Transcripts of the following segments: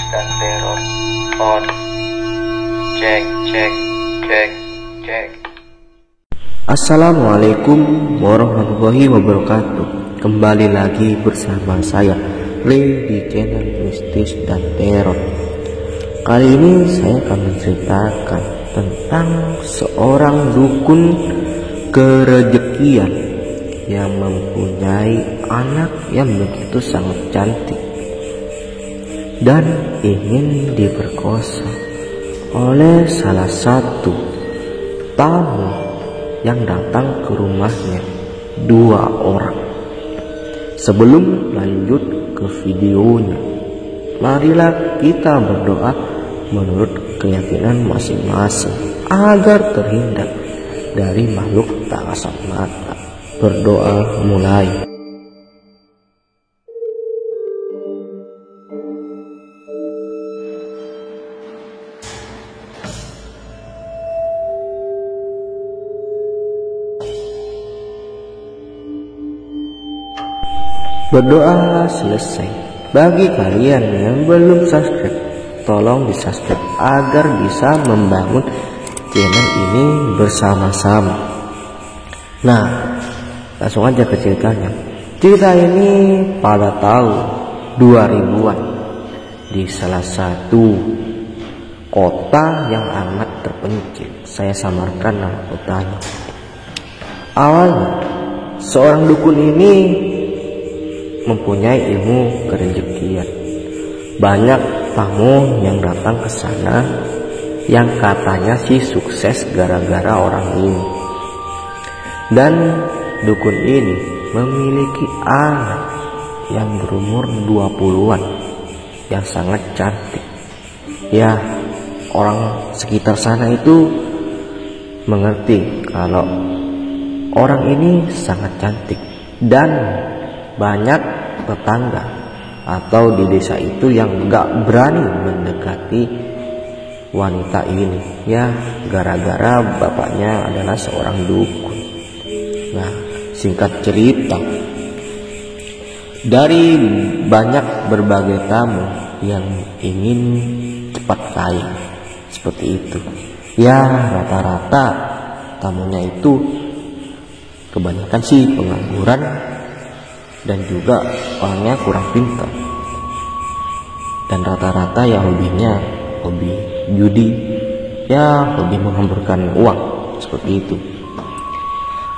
dan teror on. Cek cek cek cek. Assalamualaikum warahmatullahi wabarakatuh. Kembali lagi bersama saya Le di channel Mistis dan Teror. Kali ini saya akan menceritakan tentang seorang dukun kerejekian yang mempunyai anak yang begitu sangat cantik dan ingin diperkosa oleh salah satu tamu yang datang ke rumahnya, 2 orang. Sebelum lanjut ke videonya, marilah kita berdoa menurut keyakinan masing-masing agar terhindar dari makhluk tak kasat mata. Berdoa mulai. Berdoa selesai. Bagi kalian yang belum subscribe, tolong di subscribe agar bisa membangun channel ini bersama-sama. Nah, langsung aja ke ceritanya. Cerita ini pada tahun 2000-an di salah satu kota yang amat terpencil. Saya samarkan nama kotanya. Awalnya seorang dukun ini mempunyai ilmu kerejekian. Banyak tamu yang datang ke sana yang katanya sih sukses gara-gara orang ini. Dan dukun ini memiliki anak yang berumur 20-an yang sangat cantik. Ya, orang sekitar sana itu mengerti kalau orang ini sangat cantik, dan banyak tetangga atau di desa itu yang gak berani mendekati wanita ini, ya gara-gara bapaknya adalah seorang dukun. Nah, singkat cerita, dari banyak berbagai tamu yang ingin cepat kaya seperti itu, ya rata-rata tamunya itu kebanyakan sih pengangguran dan juga orangnya kurang pintar, dan rata-rata ya hobinya hobi judi, ya hobi menghamburkan uang seperti itu.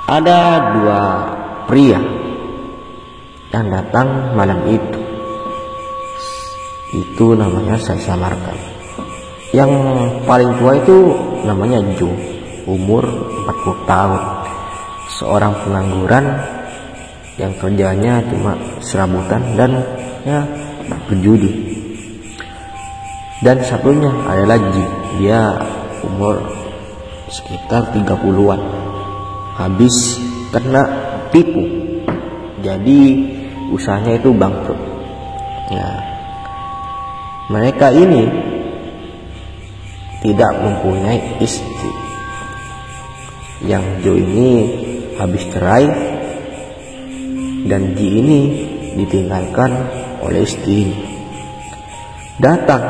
Ada 2 pria yang datang malam itu namanya saya samarkan. Yang paling tua itu namanya Jo, umur 40 tahun, seorang pengangguran yang kerjanya cuma serabutan dan ya berjudi. Dan satunya adalah Ji, dia umur sekitar 30-an, habis kena tipu, jadi usahanya itu bangkrut. Nah, mereka ini tidak mempunyai istri. Yang Jo ini habis cerai, dan Ji ini ditinggalkan oleh istri. Datang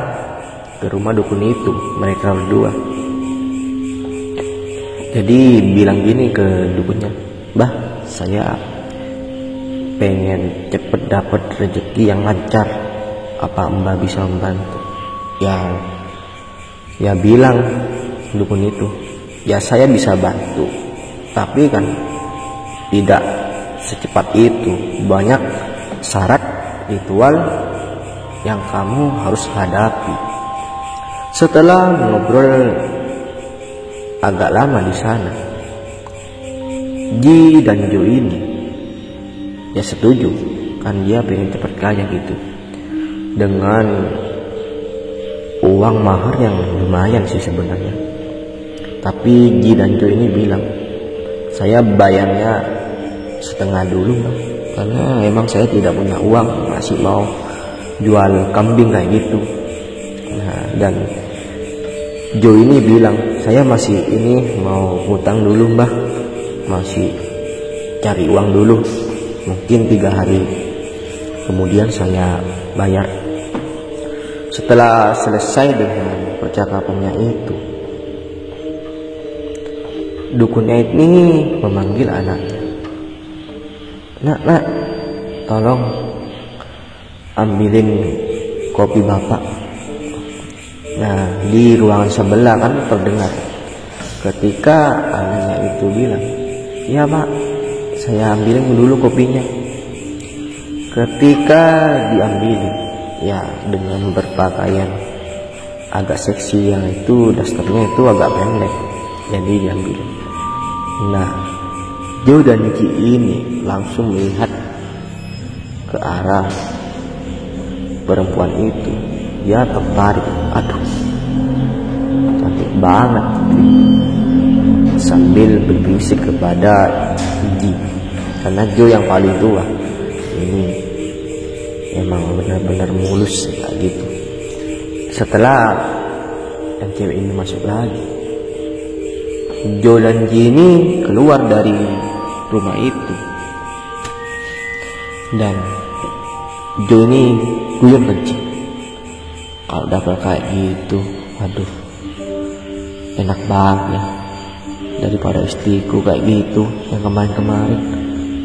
ke rumah dukun itu mereka berdua. Jadi bilang gini ke dukunnya, "Bah, saya pengen cepet dapat rezeki yang lancar, apa Mbah bisa membantu?" Ya bilang dukun itu, "Ya saya bisa bantu, tapi kan tidak secepat itu. Banyak syarat ritual yang kamu harus hadapi." Setelah ngobrol agak lama di sana, Ji dan Jo ini ya setuju, kan dia pengen cepat kaya gitu, dengan uang mahar yang lumayan sih sebenarnya. Tapi Ji dan Jo ini bilang, "Saya bayarnya setengah dulu Bang, karena emang saya tidak punya uang, masih mau jual kambing kayak gitu." Nah, dan Jo ini bilang, "Saya masih ini mau ngutang dulu Mbah, masih cari uang dulu, mungkin 3 hari kemudian saya bayar." Setelah selesai dengan percakapannya itu, dukunnya ini memanggil anaknya. Nak, tolong ambilin kopi bapak. Nah, di ruangan sebelah kan terdengar ketika anaknya itu bilang, "Ya pak, saya ambilin dulu kopinya." Ketika diambilin, ya dengan berpakaian agak seksi yang itu, dasternya itu agak pendek, jadi diambilin. Nah, Jo dan Ji ini langsung melihat ke arah perempuan itu. Dia tertarik, aduh cantik banget, sambil berbisik kepada Ji, karena Jo yang paling tua ini emang benar-benar mulus kayak gitu. Setelah yang cewek ini masuk lagi, Jo dan Ji ini keluar dari rumah itu, dan Jo ini guyon ke Ji, kalau dapat kayak gitu, aduh enak banget ya, daripada istriku kayak gitu yang kemarin-kemarin.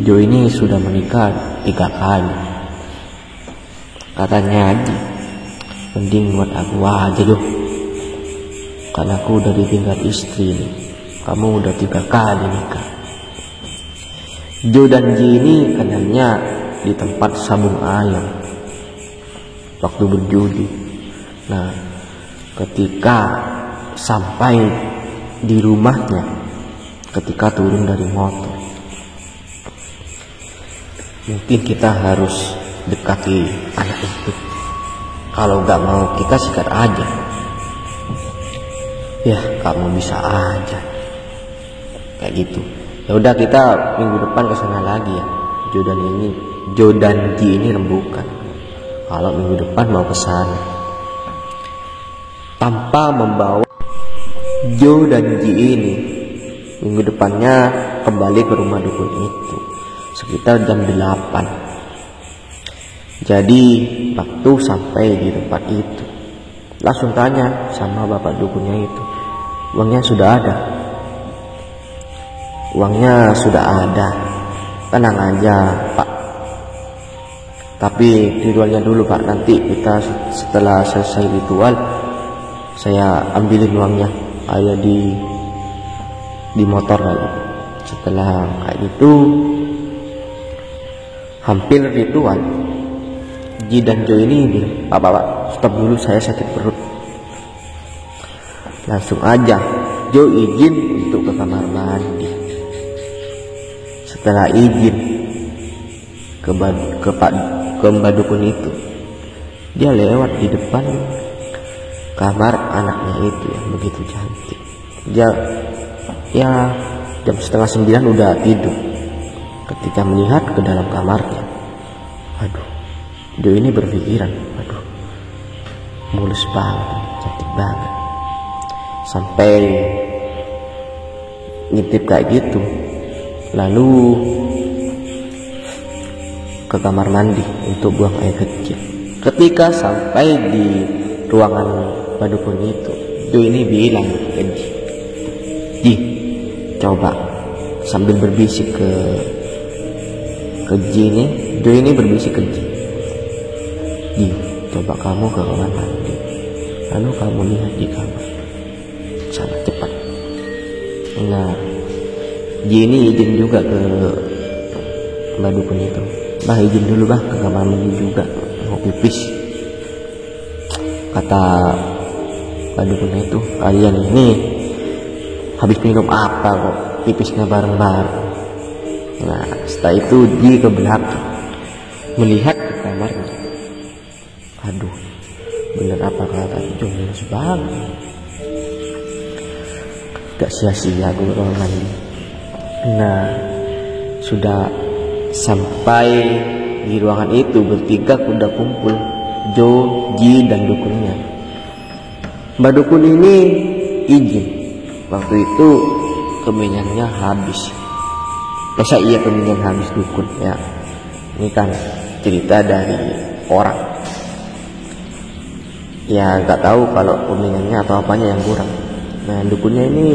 Jo ini sudah menikah 3 kali, katanya Ji, mending buat aku aja loh, karena aku udah ditinggal istri nih, kamu udah 3 kali nikah. Jo dan Ji ini kenalnya di tempat sabung ayam waktu berjudi. Nah, ketika sampai di rumahnya, ketika turun dari motor, mungkin kita harus dekati anak itu. Kalau nggak mau, kita sikat aja. Ya, kamu bisa aja kayak gitu. Ya udah, kita minggu depan kesana lagi ya. Jo dan Ji ini rembukan kalau minggu depan mau kesana, tanpa membawa Jo dan Ji ini. Minggu depannya kembali ke rumah dukun itu sekitar jam 8. Jadi waktu sampai di tempat itu, langsung tanya sama bapak dukunnya itu, "Uangnya sudah ada?" "Uangnya sudah ada, tenang aja pak, tapi ritualnya dulu pak, nanti kita setelah selesai ritual saya ambilin uangnya, ada di motor lagi." Setelah kayak gitu, hampir ritual, Ji dan Jo ini bilang, Pak, stop dulu, saya sakit perut." Langsung aja Jo izin untuk ke kamar mandi. Setelah izin ke mbak dukun itu, dia lewat di depan kamar anaknya itu yang begitu cantik. Dia ya jam 8:30 udah tidur. Ketika melihat ke dalam kamarnya, aduh, Jo ini berpikiran, aduh mulus banget, cantik banget, sampai ngintip kayak gitu. Lalu ke kamar mandi untuk buang air kecil. Ketika sampai di ruangan badukun itu, Jo ini bilang ke Ji, coba, sambil berbisik ke Ji ini. Jo ini berbisik ke Ji, coba kamu ke kamar mandi, lalu kamu lihat di kamar, sangat cepat. Nah, Ji ini izin juga ke mbak dukun itu, "Bah, izin dulu bah ke kamar mandi juga, mau pipis." Kata mbak dukun itu, "Kalian ini habis minum apa kok pipisnya bareng-bareng?" Nah, setelah itu Ji ke belakang melihat ke kamarnya. Aduh, bener apa kata Jo, mulus banget, gak sia-sia gue kamar mandi. Nah, sudah sampai di ruangan itu, bertiga udah kumpul, Jo, Ji, dan dukunnya. Mbak dukun ini izin, waktu itu kemenyannya habis. Masa iya kemenyan habis dukun ya? Ini kan cerita dari orang. Ya nggak tahu kalau kuningannya atau apanya yang kurang. Nah dukunnya ini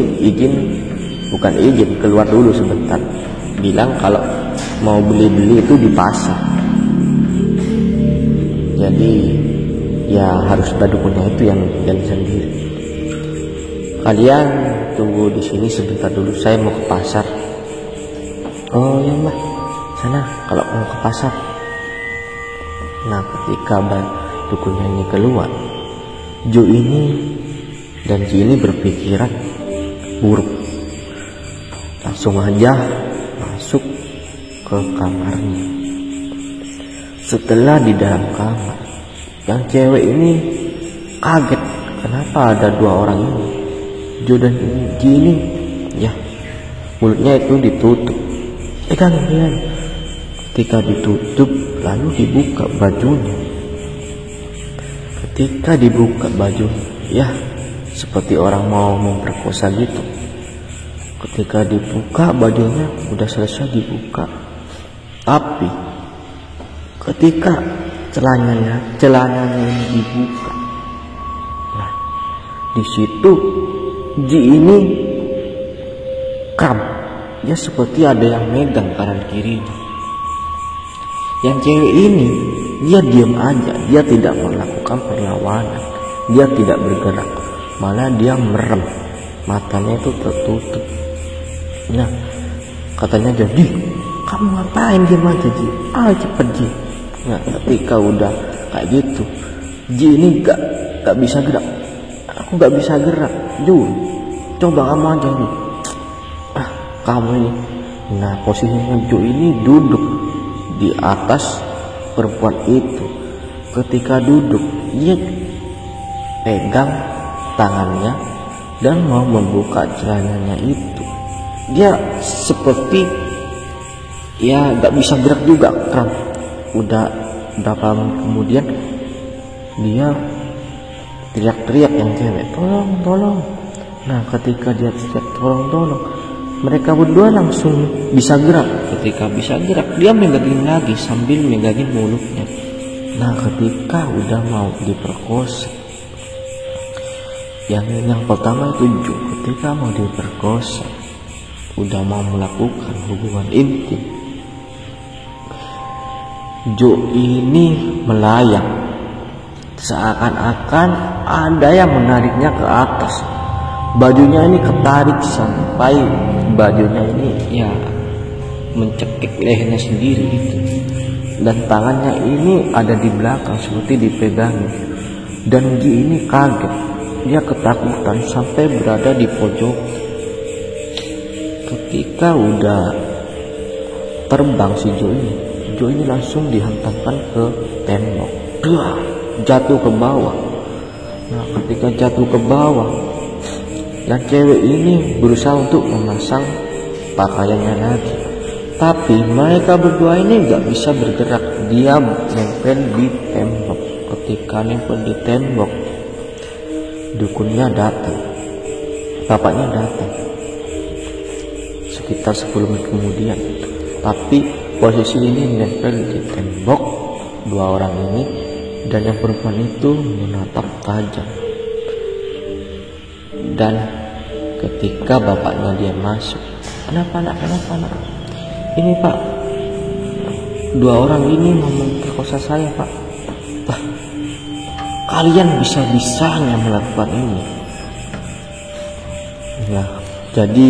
bukan izin, keluar dulu sebentar. Bilang kalau mau beli-beli itu di pasar. Jadi ya harus ada dukunnya itu yang jalan sendiri. Kalian tunggu di sini sebentar dulu, saya mau ke pasar. Oh ya mbak, sana kalau mau ke pasar. Nah ketika dukunnya ini keluar, Jo ini dan Ji ini berpikiran buruk. Langsung aja masuk ke kamarnya. Setelah di dalam kamar, yang cewek ini kaget kenapa ada dua orang ini. Jo dan Ji ini ya mulutnya itu ditutup. Kan. Ketika ditutup lalu dibuka bajunya. Ketika dibuka bajunya, ya seperti orang mau memperkosa gitu. Ketika dibuka bajunya udah selesai dibuka, tapi ketika celananya ini dibuka, nah di situ Ji ini kram. Ya seperti ada yang megang kanan kirinya. Yang cewek ini dia diam aja, dia tidak melakukan perlawanan, dia tidak bergerak, malah dia merem, matanya itu tertutup. Nah katanya jadi, kamu ngapain diam aja Ji? Cepet Ji. Nah ketika udah kayak gitu, Ji ini gak bisa gerak. Aku gak bisa gerak, Jo. Coba kamu aja nih. Kamu ini. Nah posisinya Jo ini duduk di atas perempuan itu. Ketika duduk dia pegang tangannya dan mau membuka celananya itu. Dia seperti ya gak bisa gerak juga kan. Udah berapa menit kemudian dia teriak-teriak yang cewek, tolong. Nah ketika dia teriak tolong, mereka berdua langsung bisa gerak. Ketika bisa gerak, dia megangin lagi sambil megangin mulutnya. Nah ketika udah mau diperkosa, yang pertama itu Jo, ketika mau diperkosa, udah mau melakukan hubungan intim, Jo ini melayang, seakan-akan ada yang menariknya ke atas. Bajunya ini ketarik sampai bajunya ini ya mencekik lehernya sendiri gitu. Dan tangannya ini ada di belakang seperti dipegangin. Dan Ji ini kaget, dia ketakutan sampai berada di pojok. Ketika udah terbang si Jo ini langsung dihantamkan ke tembok. Jatuh ke bawah. Nah ketika jatuh ke bawah, yang cewek ini berusaha untuk memasang pakaiannya lagi, tapi mereka berdua ini gak bisa bergerak. Dia nempel di tembok. Ketika nempel di tembok, dukunnya datang, bapaknya datang sekitar 10 menit kemudian. Tapi posisi ini nempel di tembok dua orang ini, dan yang perempuan itu menatap tajam. Dan ketika bapaknya dia masuk, kenapa nak? Ini Pak, dua orang ini mau memperkosa saya Pak. Kalian bisa-bisanya melakukan ini. Nah, jadi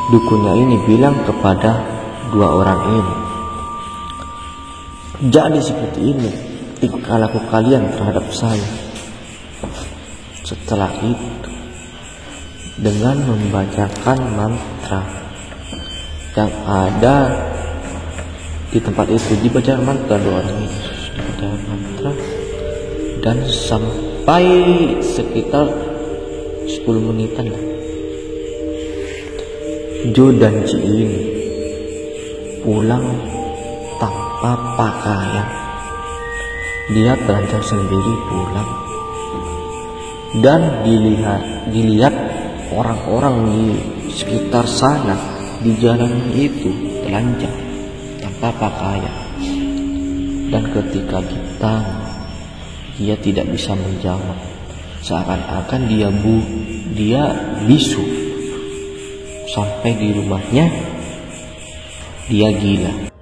dukunnya ini bilang kepada dua orang ini, jadi seperti ini tingkah laku kalian terhadap saya. Setelah itu, dengan membacakan mantra yang ada di tempat itu, dibaca mantra dua orang itu, dibaca mantra, dan sampai sekitar 10 menitan lah, Jo dan Ji ini pulang tanpa pakaian. Dia telanjang sendiri pulang, dan dilihat orang-orang di sekitar sana, di jalan itu telanjang tanpa pakaian. Dan ketika ditanya, dia tidak bisa menjawab. Seakan-akan dia bisu. Sampai di rumahnya dia gila.